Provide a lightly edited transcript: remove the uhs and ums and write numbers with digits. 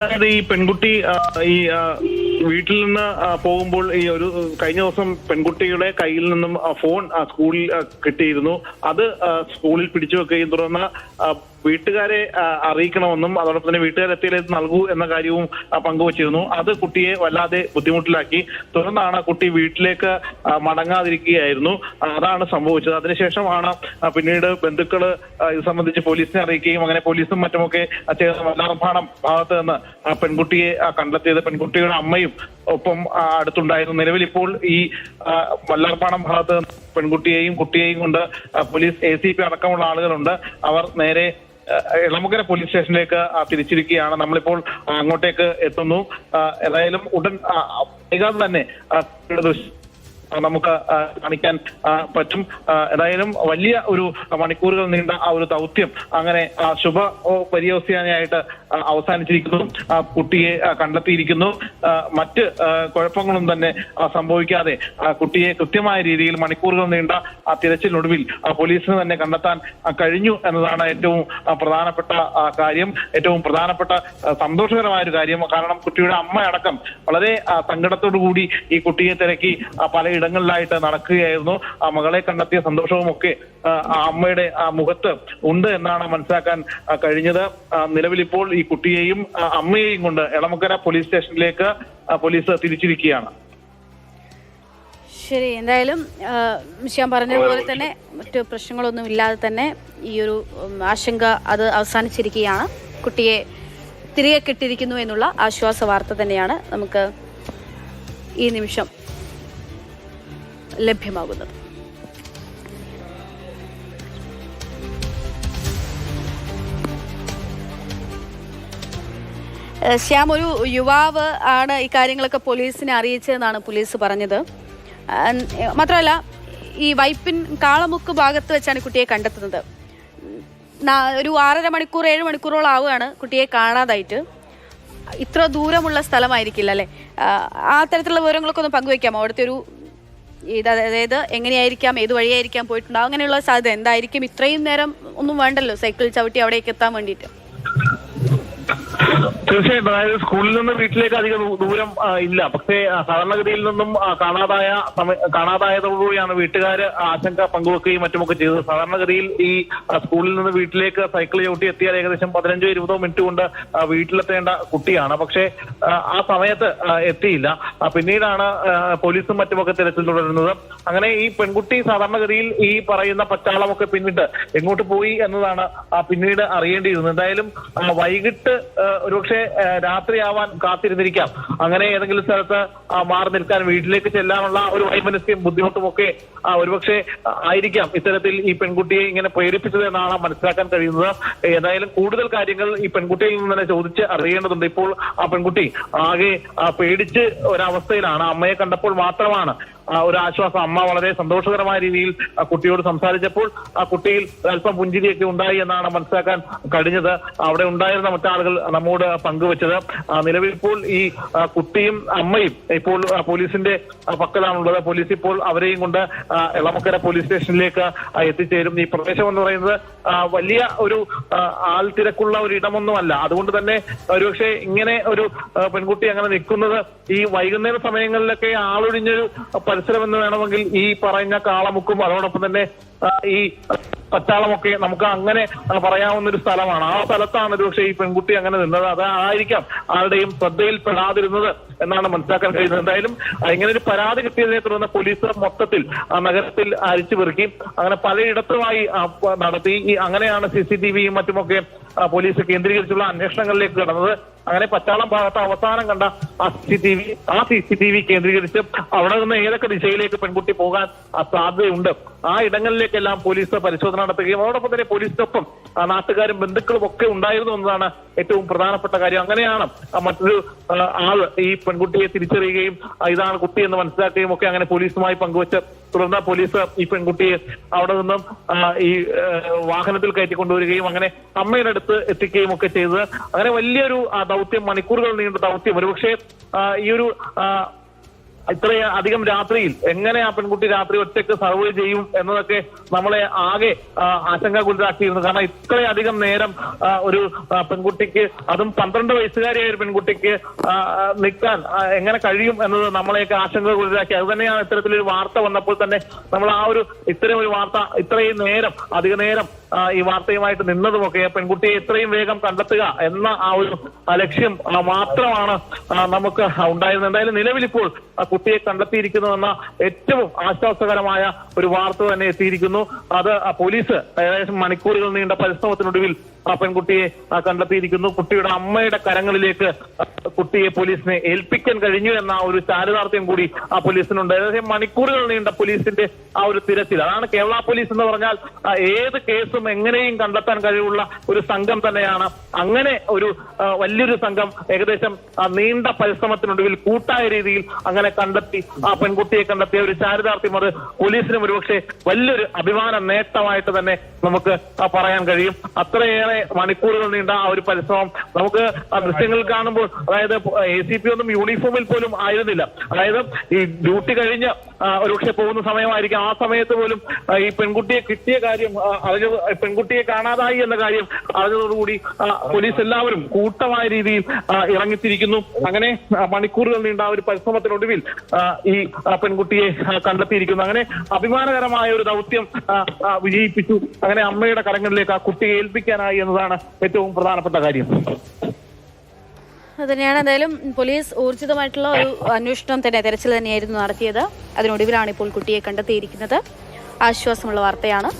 ഈ പെൺകുട്ടി ഈ വീട്ടിൽ നിന്ന് പോകുമ്പോൾ ഈ ഒരു കഴിഞ്ഞ ദിവസം പെൺകുട്ടിയുടെ കയ്യിൽ നിന്നും ഫോൺ സ്കൂളിൽ കിട്ടിയിരുന്നു. അത് സ്കൂളിൽ പിടിച്ചു വെക്കുകയും തുടർന്ന് വീട്ടുകാരെ അറിയിക്കണമെന്നും അതോടൊപ്പം തന്നെ വീട്ടുകാരെത്തിയത് നൽകൂ എന്ന കാര്യവും പങ്കുവച്ചിരുന്നു. അത് കുട്ടിയെ വല്ലാതെ ബുദ്ധിമുട്ടിലാക്കി. തുടർന്നാണ് കുട്ടി വീട്ടിലേക്ക് മടങ്ങാതിരിക്കുകയായിരുന്നു. അതാണ് സംഭവിച്ചത്. അതിനുശേഷമാണ് പിന്നീട് ബന്ധുക്കള് ഇത് സംബന്ധിച്ച് പോലീസിനെ അറിയിക്കുകയും അങ്ങനെ പോലീസും മറ്റുമൊക്കെ ചേർന്ന് വല്ലാർപാടം ഭാഗത്ത് നിന്ന് പെൺകുട്ടിയെ കണ്ടെത്തിയത്. പെൺകുട്ടിയുടെ അമ്മയും ഒപ്പം അടുത്തുണ്ടായിരുന്നു. നിലവിൽ ഇപ്പോൾ ഈ വല്ലാർപാടം ഭാഗത്ത് പെൺകുട്ടിയെയും കുട്ടിയെയും കൊണ്ട് പോലീസ് ACP അടക്കമുള്ള ആളുകളുണ്ട്. അവർ നേരെ എളമുക്കര പോലീസ് സ്റ്റേഷനിലേക്ക് തിരിച്ചിരിക്കുകയാണ്. നമ്മളിപ്പോൾ അങ്ങോട്ടേക്ക് എത്തുന്നു. ഏതായാലും ഉടൻ വൈകാതെ തന്നെ നമുക്ക് കാണിക്കാൻ പറ്റും. ഏതായാലും വലിയ ഒരു മണിക്കൂറുകൾ നീണ്ട ആ ഒരു ദൗത്യം അങ്ങനെ ശുഭ പര്യവസാനിയായിട്ട് അവസാനിച്ചിരിക്കുന്നു. കുട്ടിയെ കണ്ടെത്തിയിരിക്കുന്നു. മറ്റ് കുഴപ്പങ്ങളും തന്നെ സംഭവിക്കാതെ കുട്ടിയെ കൃത്യമായ രീതിയിൽ മണിക്കൂറുകൾ നീണ്ട തിരച്ചിലിനൊടുവിൽ പോലീസിന് തന്നെ കണ്ടെത്താൻ കഴിഞ്ഞു എന്നതാണ് ഏറ്റവും പ്രധാനപ്പെട്ട കാര്യം, ഏറ്റവും പ്രധാനപ്പെട്ട സന്തോഷകരമായ ഒരു കാര്യം. കാരണം കുട്ടിയുടെ അമ്മയടക്കം വളരെ സങ്കടത്തോടു കൂടി ഈ കുട്ടിയെ തിരക്കി പലയിടങ്ങളിലായിട്ട് നടക്കുകയായിരുന്നു. ആ മകളെ കണ്ടെത്തിയ സന്തോഷവും ഒക്കെ അമ്മയുടെ മുഖത്ത് ഉണ്ട് എന്നാണ് മനസ്സിലാക്കാൻ കഴിഞ്ഞത്. നിലവിലിപ്പോൾ ഈ കുട്ടിയെയും അമ്മയെയും കൊണ്ട് എളമുക്കര പോലീസ് സ്റ്റേഷനിലേക്ക് പോലീസ് തിരിച്ചിരിക്കുകയാണ്. ശരി, എന്തായാലും ശ്യാം പറഞ്ഞതുപോലെ തന്നെ മറ്റു പ്രശ്നങ്ങളൊന്നും ഇല്ലാതെ തന്നെ ഈ ഒരു ആശങ്ക അത് അവസാനിച്ചിരിക്കുകയാണ്. കുട്ടിയെ തിരികെ കിട്ടിയിരിക്കുന്നു എന്നുള്ള ആശ്വാസ വാർത്ത തന്നെയാണ് നമുക്ക് ഈ നിമിഷം ലഭ്യമാകുന്നത്. ശ്യാം, ഒരു യുവാവ് ആണ് ഈ കാര്യങ്ങളൊക്കെ പോലീസിനെ അറിയിച്ചതെന്നാണ് പോലീസ് പറഞ്ഞത്. മാത്രമല്ല ഈ വൈപ്പിൻ കാളമുക്ക് ഭാഗത്ത് വെച്ചാണ് കുട്ടിയെ കണ്ടെത്തുന്നത്. ഒരു 6.5 മണിക്കൂർ 7 മണിക്കൂറോളം ആവുകയാണ് കുട്ടിയെ കാണാതായിട്ട്. ഇത്ര ദൂരമുള്ള സ്ഥലമായിരിക്കില്ല അല്ലേ? ആ തരത്തിലുള്ള വിവരങ്ങളൊക്കെ ഒന്ന് പങ്കുവയ്ക്കാമോ? അവിടുത്തെ ഒരു അതായത് എങ്ങനെയായിരിക്കാം, ഏത് വഴിയായിരിക്കാം പോയിട്ടുണ്ടാവും, അങ്ങനെയുള്ള സാധ്യത എന്തായിരിക്കും? ഇത്രയും നേരം ഒന്നും വേണ്ടല്ലോ സൈക്കിൾ ചവിട്ടി അവിടേക്ക് എത്താൻ വേണ്ടിയിട്ട്. തീർച്ചയായിട്ടും. അതായത് സ്കൂളിൽ നിന്ന് വീട്ടിലേക്ക് അധികം ദൂരം ഇല്ല. പക്ഷേ സാധാരണഗതിയിൽ നിന്നും കാണാതായതോടുകൂടിയാണ് വീട്ടുകാർ ആശങ്ക പങ്കുവെക്കുകയും മറ്റുമൊക്കെ ചെയ്തത്. സാധാരണഗതിയിൽ ഈ സ്കൂളിൽ നിന്ന് വീട്ടിലേക്ക് സൈക്കിൾ ചവിട്ടി എത്തിയാൽ ഏകദേശം 15-20 മിനിറ്റ് കൊണ്ട് വീട്ടിലെത്തേണ്ട കുട്ടിയാണ്. പക്ഷേ ആ സമയത്ത് എത്തിയില്ല. പിന്നീടാണ് പോലീസും മറ്റുമൊക്കെ തിരച്ചിൽ തുടരുന്നത്. അങ്ങനെ ഈ പെൺകുട്ടി സാധാരണഗതിയിൽ ഈ പറയുന്ന പച്ചാളമൊക്കെ പിന്നിട്ട് എങ്ങോട്ട് പോയി എന്നതാണ് പിന്നീട് അറിയേണ്ടിയിരുന്നത്. എന്തായാലും വൈകിട്ട് ഒരുപക്ഷെ രാത്രിയാവാൻ കാത്തിരുന്നിരിക്കാം. അങ്ങനെ ഏതെങ്കിലും സ്ഥലത്ത് മാറി നിൽക്കാൻ, വീട്ടിലേക്ക് ചെല്ലാനുള്ള ഒരു വൈമനസ്യം ബുദ്ധിമുട്ടും ഒക്കെ ഒരുപക്ഷെ ആയിരിക്കാം ഇത്തരത്തിൽ ഈ പെൺകുട്ടിയെ ഇങ്ങനെ പ്രേരിപ്പിച്ചത് എന്നാണ് മനസ്സിലാക്കാൻ കഴിയുന്നത്. ഏതായാലും കൂടുതൽ കാര്യങ്ങൾ ഈ പെൺകുട്ടിയിൽ നിന്ന് തന്നെ ചോദിച്ച് അറിയേണ്ടതുണ്ട്. ഇപ്പോൾ ആ പെൺകുട്ടി ആകെ പേടിച്ച് ഒരവസ്ഥയിലാണ്. അമ്മയെ കണ്ടപ്പോൾ മാത്രമാണ് ഒരു ആശ്വാസം. അമ്മ വളരെ സന്തോഷകരമായ രീതിയിൽ കുട്ടിയോട് സംസാരിച്ചപ്പോൾ ആ കുട്ടിയിൽ അല്പം പുഞ്ചിരിയൊക്കെ ഉണ്ടായി എന്നാണ് മനസ്സിലാക്കാൻ കഴിഞ്ഞത്. അവിടെ ഉണ്ടായിരുന്ന മറ്റാളുകൾ നമ്മോട് പങ്കുവച്ചത്. നിലവിൽ ഇപ്പോൾ ഈ കുട്ടിയും അമ്മയും ഇപ്പോൾ പോലീസിന്റെ പക്കലാണുള്ളത്. പോലീസ് ഇപ്പോൾ അവരെയും കൊണ്ട് എളമുക്കര പോലീസ് സ്റ്റേഷനിലേക്ക് എത്തിച്ചേരും. ഈ പ്രദേശം എന്ന് പറയുന്നത് വലിയ ഒരു ആൾ തിരക്കുള്ള ഒരു ഇടമൊന്നുമല്ല. അതുകൊണ്ട് തന്നെ ഒരുപക്ഷെ ഇങ്ങനെ ഒരു പെൺകുട്ടി അങ്ങനെ നിൽക്കുന്നത് ഈ വൈകുന്നേര സമയങ്ങളിലൊക്കെ ആളൊഴിഞ്ഞൊരു പരിസരമെന്ന് വേണമെങ്കിൽ ഈ പറയുന്ന കാളമുക്കും അതോടൊപ്പം തന്നെ ഈ പച്ചാളമൊക്കെ നമുക്ക് അങ്ങനെ പറയാവുന്ന ഒരു സ്ഥലമാണ്. ആ സ്ഥലത്താണ് ഒരുപക്ഷെ ഈ പെൺകുട്ടി അങ്ങനെ നിന്നത്. അതായിരിക്കാം ആരുടെയും ശ്രദ്ധയിൽപ്പെടാതിരുന്നത് എന്നാണ് മനസ്സിലാക്കാൻ കഴിയുന്നത്. എന്തായാലും ഇങ്ങനെ ഒരു പരാതി കിട്ടിയതിനെ തുടർന്ന് പോലീസ് മൊത്തത്തിൽ നഗരത്തിൽ അരിച്ചു പെറുക്കി അങ്ങനെ പലയിടത്തുമായി നടത്തി. അങ്ങനെയാണ് CCTVയും മറ്റുമൊക്കെ പോലീസ് കേന്ദ്രീകരിച്ചുള്ള അന്വേഷണങ്ങളിലേക്ക് കടന്നത്. അങ്ങനെ പച്ചാളം ഭാഗത്ത് അവസാനം കണ്ട ആ CCTV കേന്ദ്രീകരിച്ച് അവിടെ നിന്ന് ഏതൊക്കെ ദിശയിലേക്ക് പെൺകുട്ടി പോകാൻ സാധ്യതയുണ്ട് ആ ഇടങ്ങളിലേക്കെല്ലാം പോലീസ് പരിശോധന നടത്തുകയും അതോടൊപ്പം തന്നെ പോലീസിനൊപ്പം നാട്ടുകാരും ബന്ധുക്കളും ഒക്കെ ഉണ്ടായിരുന്നു എന്നതാണ് ഏറ്റവും പ്രധാനപ്പെട്ട കാര്യം. അങ്ങനെയാണ് മറ്റൊരു ആള് ഈ പെൺകുട്ടിയെ തിരിച്ചറിയുകയും ഇതാണ് കുട്ടി എന്ന് മനസ്സിലാക്കുകയും ഒക്കെ അങ്ങനെ പോലീസുമായി പങ്കുവച്ച് തുടർന്ന് പോലീസ് ഈ പെൺകുട്ടിയെ അവിടെ നിന്നും ഈ വാഹനത്തിൽ കയറ്റിക്കൊണ്ടുവരികയും അങ്ങനെ അമ്മയുടെ അടുത്ത് എത്തിക്കുകയും ഒക്കെ ചെയ്തത്. അങ്ങനെ വലിയൊരു ദൗത്യം, മണിക്കൂറുകൾ നീണ്ട ദൗത്യം. ഒരുപക്ഷെ ഈ ഒരു ഇത്രയും അധികം രാത്രിയിൽ എങ്ങനെ ആ പെൺകുട്ടി രാത്രി ഒറ്റയ്ക്ക് സർവൈവ് ചെയ്യും എന്നതൊക്കെ നമ്മളെ ആകെ ആശങ്കാകുലരാക്കിയിരുന്നു. കാരണം ഇത്രയധികം നേരം ഒരു പെൺകുട്ടിക്ക്, അതും 12 വയസ്സുകാരിയായ ഒരു പെൺകുട്ടിക്ക് നിൽക്കാൻ എങ്ങനെ കഴിയും എന്നത് നമ്മളെയൊക്കെ ആശങ്കകുലരാക്കി. അത് തന്നെയാണ് ഇത്തരത്തിലൊരു വാർത്ത വന്നപ്പോൾ തന്നെ നമ്മൾ ഇത്തരം ഒരു വാർത്ത ഇത്രയും നേരം അധിക നേരം ഈ വാർത്തയുമായിട്ട് നിന്നതുമൊക്കെ പെൺകുട്ടിയെ എത്രയും വേഗം കണ്ടെത്തുക എന്ന ആ ഒരു ലക്ഷ്യം മാത്രമാണ് നമുക്ക് ഉണ്ടായിരുന്നത്. എന്തായാലും നിലവിലിപ്പോൾ ആ കുട്ടിയെ കണ്ടെത്തിയിരിക്കുന്നുവെന്ന ഏറ്റവും ആശ്വാസകരമായ ഒരു വാർത്ത തന്നെ എത്തിയിരിക്കുന്നു. അത് പോലീസ് ഏകദേശം മണിക്കൂറുകൾ നീണ്ട പരിശ്രമത്തിനൊടുവിൽ ആ പെൺകുട്ടിയെ കണ്ടെത്തിയിരിക്കുന്നു. കുട്ടിയുടെ അമ്മയുടെ കരങ്ങളിലേക്ക് കുട്ടിയെ പോലീസിനെ ഏൽപ്പിക്കാൻ കഴിഞ്ഞു എന്ന ഒരു ചാരിതാർത്ഥ്യം കൂടി ആ പോലീസിനുണ്ട്. ഏകദേശം മണിക്കൂറുകൾ നീണ്ട പോലീസിന്റെ ആ ഒരു തിരച്ചിൽ, അതാണ് കേരള പോലീസ് എന്ന് പറഞ്ഞാൽ. ഏത് കേസും എങ്ങനെയും കണ്ടെത്താൻ കഴിവുള്ള ഒരു സംഘം തന്നെയാണ്. അങ്ങനെ ഒരു വലിയൊരു സംഘം ഏകദേശം നീണ്ട പരിശ്രമത്തിനൊടുവിൽ കൂട്ടായ രീതിയിൽ അങ്ങനെ കണ്ടെത്തി ആ പെൺകുട്ടിയെ കണ്ടെത്തിയ ഒരു ചാരിതാർത്ഥ്യം, അത് പോലീസിനും ഒരുപക്ഷെ വലിയൊരു അഭിമാന നേട്ടമായിട്ട് തന്നെ നമുക്ക് പറയാൻ കഴിയും. അത്രയേറെ മണിക്കൂറുകൾ നീണ്ട ആ ഒരു പരിശ്രമം നമുക്ക് ആ ദൃശ്യങ്ങൾ കാണുമ്പോൾ, അതായത് ACP ഒന്നും യൂണിഫോമിൽ പോലും ആയിരുന്നില്ല. അതായത് ഈ ഡ്യൂട്ടി കഴിഞ്ഞ് ഒരുപക്ഷെ പോകുന്ന സമയമായിരിക്കും. ആ സമയത്ത് പോലും ഈ പെൺകുട്ടിയെ കിട്ടിയ കാര്യം പെൺകുട്ടിയെ കാണാതായി എന്ന കാര്യം അറിഞ്ഞതോടുകൂടി പോലീസ് എല്ലാവരും കൂട്ടമായ രീതിയിൽ ഇറങ്ങിത്തിരിക്കുന്നു. അങ്ങനെ മണിക്കൂറുകൾ നീണ്ട ആ ഒരു പരിശ്രമത്തിനൊടുവിൽ ഈ പെൺകുട്ടിയെ കണ്ടെത്തിയിരിക്കുന്നു. അങ്ങനെ അഭിമാനകരമായ ഒരു ദൗത്യം വിജയിപ്പിച്ചു. അങ്ങനെ അമ്മയുടെ കരങ്ങളിലേക്ക് ആ കുട്ടിയെ ഏൽപ്പിക്കാനായി എന്നതാണ് ഏറ്റവും പ്രധാനപ്പെട്ട കാര്യം. അതുതന്നെയാണ്. എന്തായാലും പോലീസ് ഊർജിതമായിട്ടുള്ള ഒരു അന്വേഷണം തന്നെ, തെരച്ചിൽ തന്നെയായിരുന്നു നടത്തിയത്. അതിനൊടുവിലാണ് ഇപ്പോൾ കുട്ടിയെ കണ്ടെത്തിയിരിക്കുന്നത്. ആശ്വാസമുള്ള വാർത്തയാണ്.